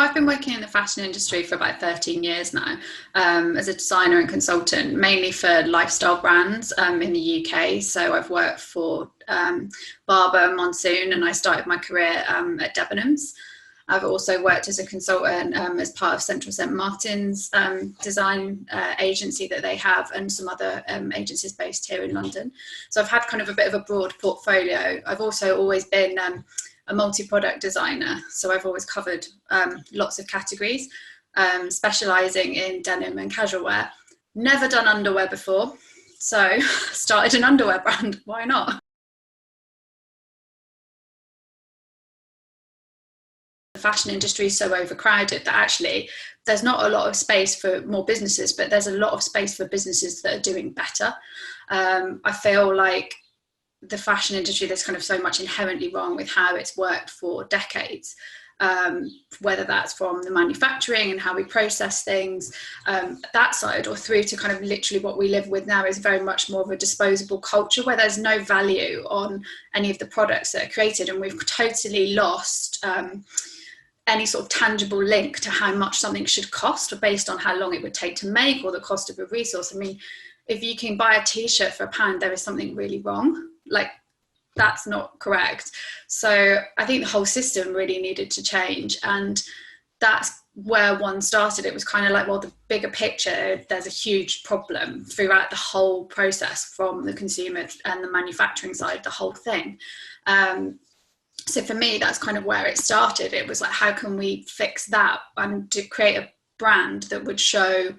I've been working in the fashion industry for about 13 years now, as a designer and consultant, mainly for lifestyle brands in the UK. So I've worked for Barbour, Monsoon, and I started my career at Debenhams. I've also worked as a consultant as part of Central St Martin's design agency that they have, and some other agencies based here in London. So I've had kind of a bit of a broad portfolio. I've also always been a multi-product designer, so I've always covered lots of categories, specialising in denim and casual wear. Never done underwear before, so started an underwear brand. Why not? The fashion industry is so overcrowded that actually there's not a lot of space for more businesses, but there's a lot of space for businesses that are doing better. I feel like the fashion industry, there's kind of so much inherently wrong with how it's worked for decades, whether that's from the manufacturing and how we process things, that side, or through to kind of literally what we live with now is very much more of a disposable culture where there's no value on any of the products that are created, and we've totally lost any sort of tangible link to how much something should cost, or based on how long it would take to make, or the cost of a resource. I mean, if you can buy a t-shirt for £1, there is something really wrong. Like, that's not correct. So I think the whole system really needed to change, and that's where one started. It was kind of like, well, the bigger picture, there's a huge problem throughout the whole process, from the consumer and the manufacturing side, the whole thing. So for me, that's kind of where it started. It was like, how can we fix that, and to create a brand that would show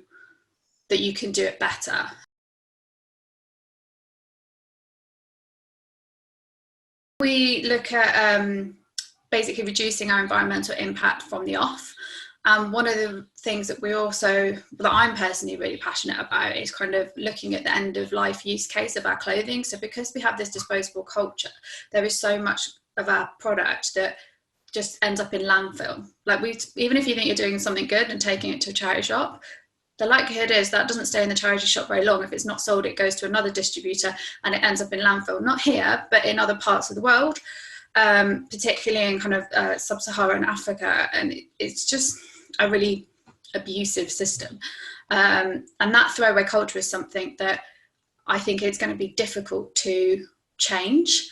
that you can do it better. We look at basically reducing our environmental impact from the off. One of the things that I'm personally really passionate about is kind of looking at the end of life use case of our clothing. So because we have this disposable culture, there is so much of our product that just ends up in landfill. Like, even if you think you're doing something good and taking it to a charity shop, the likelihood is that doesn't stay in the charity shop very long. If it's not sold, it goes to another distributor and it ends up in landfill. Not here, but in other parts of the world, particularly in kind of sub-Saharan Africa. And it's just a really abusive system. And that throwaway culture is something that I think it's going to be difficult to change.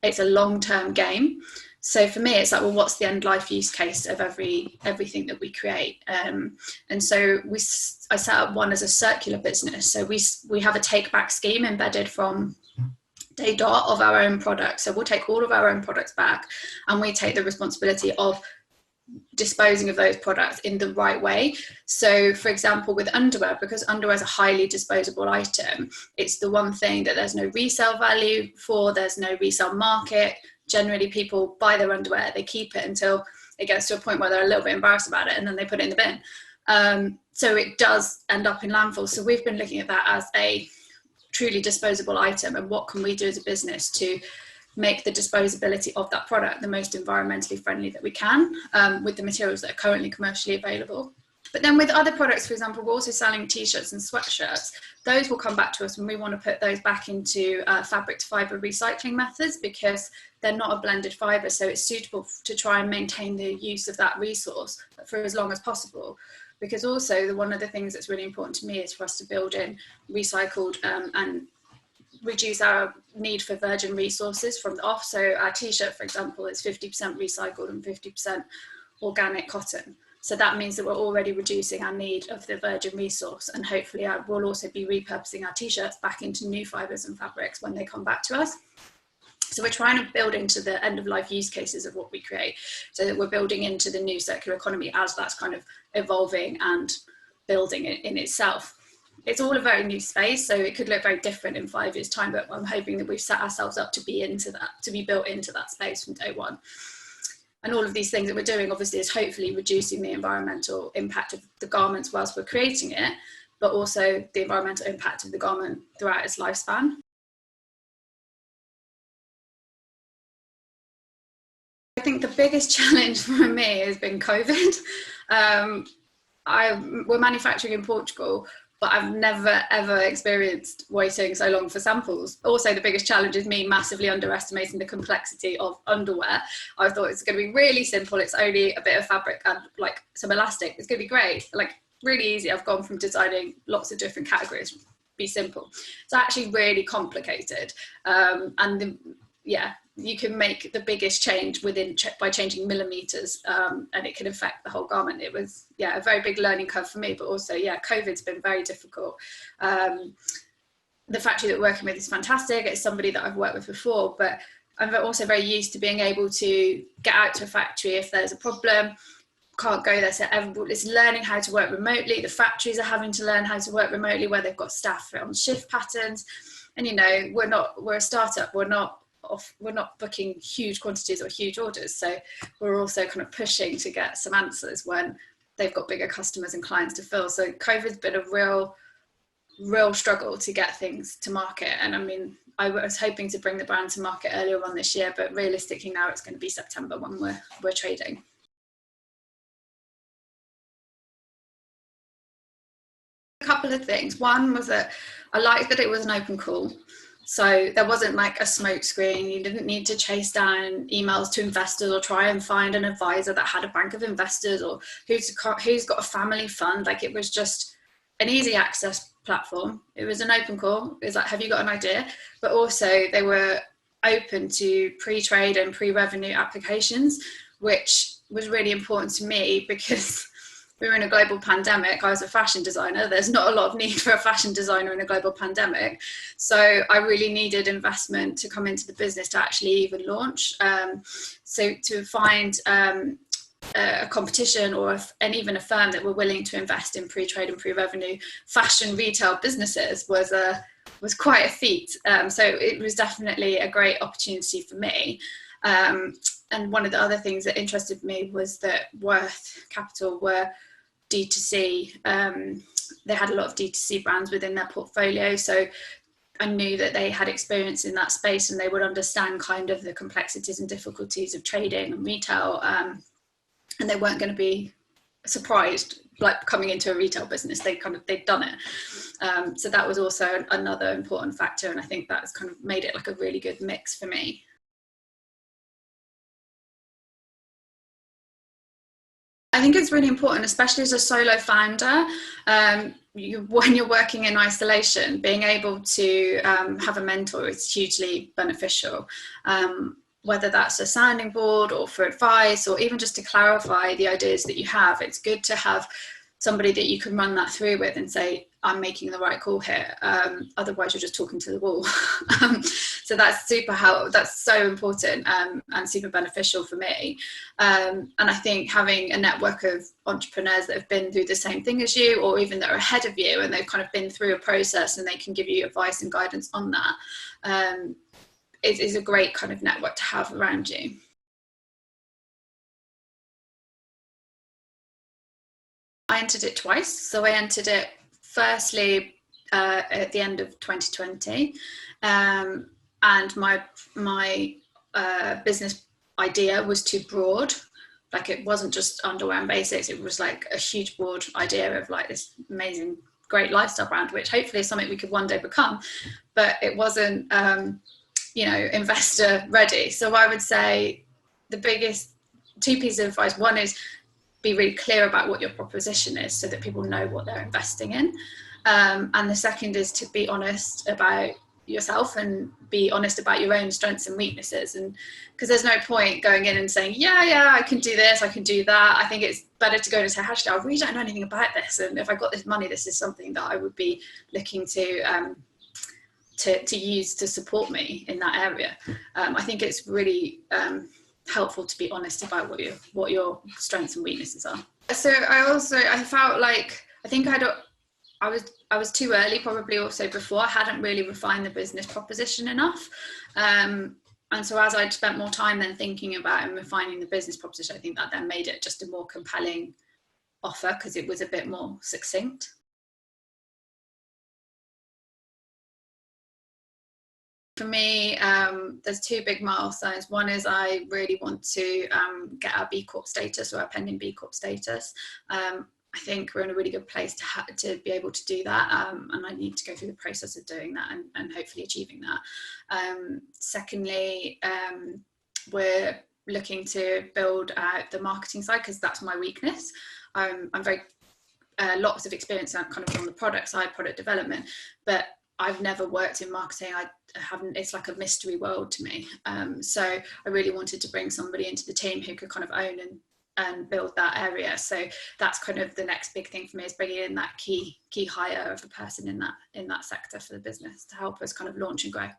It's a long-term game. So for me, it's like, well, what's the end life use case of everything that we create? And so I set up one as a circular business. So we have a take back scheme embedded from day dot of our own products. So we'll take all of our own products back, and we take the responsibility of disposing of those products in the right way. So for example, with underwear, because underwear is a highly disposable item, it's the one thing that there's no resale value for, there's no resale market. Generally, people buy their underwear, they keep it until it gets to a point where they're a little bit embarrassed about it, and then they put it in the bin. So it does end up in landfill. So we've been looking at that as a truly disposable item, and what can we do as a business to make the disposability of that product the most environmentally friendly that we can, with the materials that are currently commercially available. But then with other products, for example, we're also selling t-shirts and sweatshirts. Those will come back to us when we want to put those back into fabric to fibre recycling methods, because they're not a blended fibre, so it's suitable to try and maintain the use of that resource for as long as possible. Because also, one of the things that's really important to me is for us to build in recycled and reduce our need for virgin resources from the off. So our t-shirt, for example, is 50% recycled and 50% organic cotton. So that means that we're already reducing our need of the virgin resource, and hopefully we'll also be repurposing our t-shirts back into new fibres and fabrics when they come back to us. So we're trying to build into the end of life use cases of what we create, so that we're building into the new circular economy as that's kind of evolving and building it in itself. It's all a very new space, so it could look very different in 5 years' time, but I'm hoping that we've set ourselves up to be built into that space from day one. And all of these things that we're doing, obviously, is hopefully reducing the environmental impact of the garments whilst we're creating it, but also the environmental impact of the garment throughout its lifespan. I think the biggest challenge for me has been COVID. We're manufacturing in Portugal, but I've never ever experienced waiting so long for samples. Also, the biggest challenge is me massively underestimating the complexity of underwear. I thought it's going to be really simple. It's only a bit of fabric and like some elastic. It's going to be great. Like really easy. I've gone from designing lots of different categories, be simple. It's actually really complicated. Yeah, you can make the biggest change by changing millimeters, and it can affect the whole garment. It was, yeah, a very big learning curve for me, but also, yeah, COVID's been very difficult. The factory that we're working with is fantastic. It's somebody that I've worked with before, but I'm also very used to being able to get out to a factory if there's a problem. Can't go there, so everybody's learning how to work remotely. The factories are having to learn how to work remotely, where they've got staff on shift patterns. And you know, we're a startup. We're not booking huge quantities or huge orders, so we're also kind of pushing to get some answers when they've got bigger customers and clients to fill. So COVID's been a real struggle to get things to market. And I mean, I was hoping to bring the brand to market earlier on this year, but realistically now it's going to be September when we're trading. A couple of things. One was that I liked that it was an open call. So there wasn't like a smoke screen. You didn't need to chase down emails to investors or try and find an advisor that had a bank of investors or who's got a family fund. Like, it was just an easy access platform. It was an open call. It was like, have you got an idea? But also they were open to pre-trade and pre-revenue applications, which was really important to me because we were in a global pandemic. I was a fashion designer. There's not a lot of need for a fashion designer in a global pandemic. So I really needed investment to come into the business to actually even launch. So to find a competition and even a firm that were willing to invest in pre-trade and pre-revenue fashion retail businesses was quite a feat. So it was definitely a great opportunity for me. And one of the other things that interested me was that Worth Capital were D2C. They had a lot of D2C brands within their portfolio. So I knew that they had experience in that space and they would understand kind of the complexities and difficulties of trading and retail. And they weren't going to be surprised like coming into a retail business. They'd done it. So that was also another important factor. And I think that's kind of made it like a really good mix for me. I think it's really important, especially as a solo founder, when you're working in isolation, being able to have a mentor is hugely beneficial. Whether that's a sounding board or for advice or even just to clarify the ideas that you have, it's good to have somebody that you can run that through with and say, I'm making the right call here. Otherwise you're just talking to the wall. So that's so important and super beneficial for me. And I think having a network of entrepreneurs that have been through the same thing as you, or even that are ahead of you and they've kind of been through a process and they can give you advice and guidance on that, it is a great kind of network to have around you. I entered it twice. So I entered it firstly at the end of 2020, and my business idea was too broad. Like, it wasn't just underwear and basics. It was like a huge broad idea of like this amazing, great lifestyle brand, which hopefully is something we could one day become. But it wasn't, investor ready. So I would say the biggest two pieces of advice. One is be really clear about what your proposition is so that people know what they're investing in. And the second is to be honest about yourself and be honest about your own strengths and weaknesses. And because there's no point going in and saying, yeah, I can do this, I can do that. I think it's better to go and say, actually, I really don't know anything about this. And if I got this money, this is something that I would be looking to use to support me in that area. I think it's really helpful to be honest about what your strengths and weaknesses are. So I felt like I was too early, probably also before. I hadn't really refined the business proposition enough. And so as I'd spent more time then thinking about and refining the business proposition, I think that then made it just a more compelling offer because it was a bit more succinct. For me, there's two big milestones. One is I really want to get our B Corp status, or our pending B Corp status. I think we're in a really good place to be able to do that, and I need to go through the process of doing that and hopefully achieving that. Secondly, we're looking to build out the marketing side, because that's my weakness. I'm very lots of experience kind of on the product side, product development, but I've never worked in marketing. I haven't, it's like a mystery world to me. So I really wanted to bring somebody into the team who could kind of own and build that area. So that's kind of the next big thing for me, is bringing in that key hire of a person in that sector for the business to help us kind of launch and grow.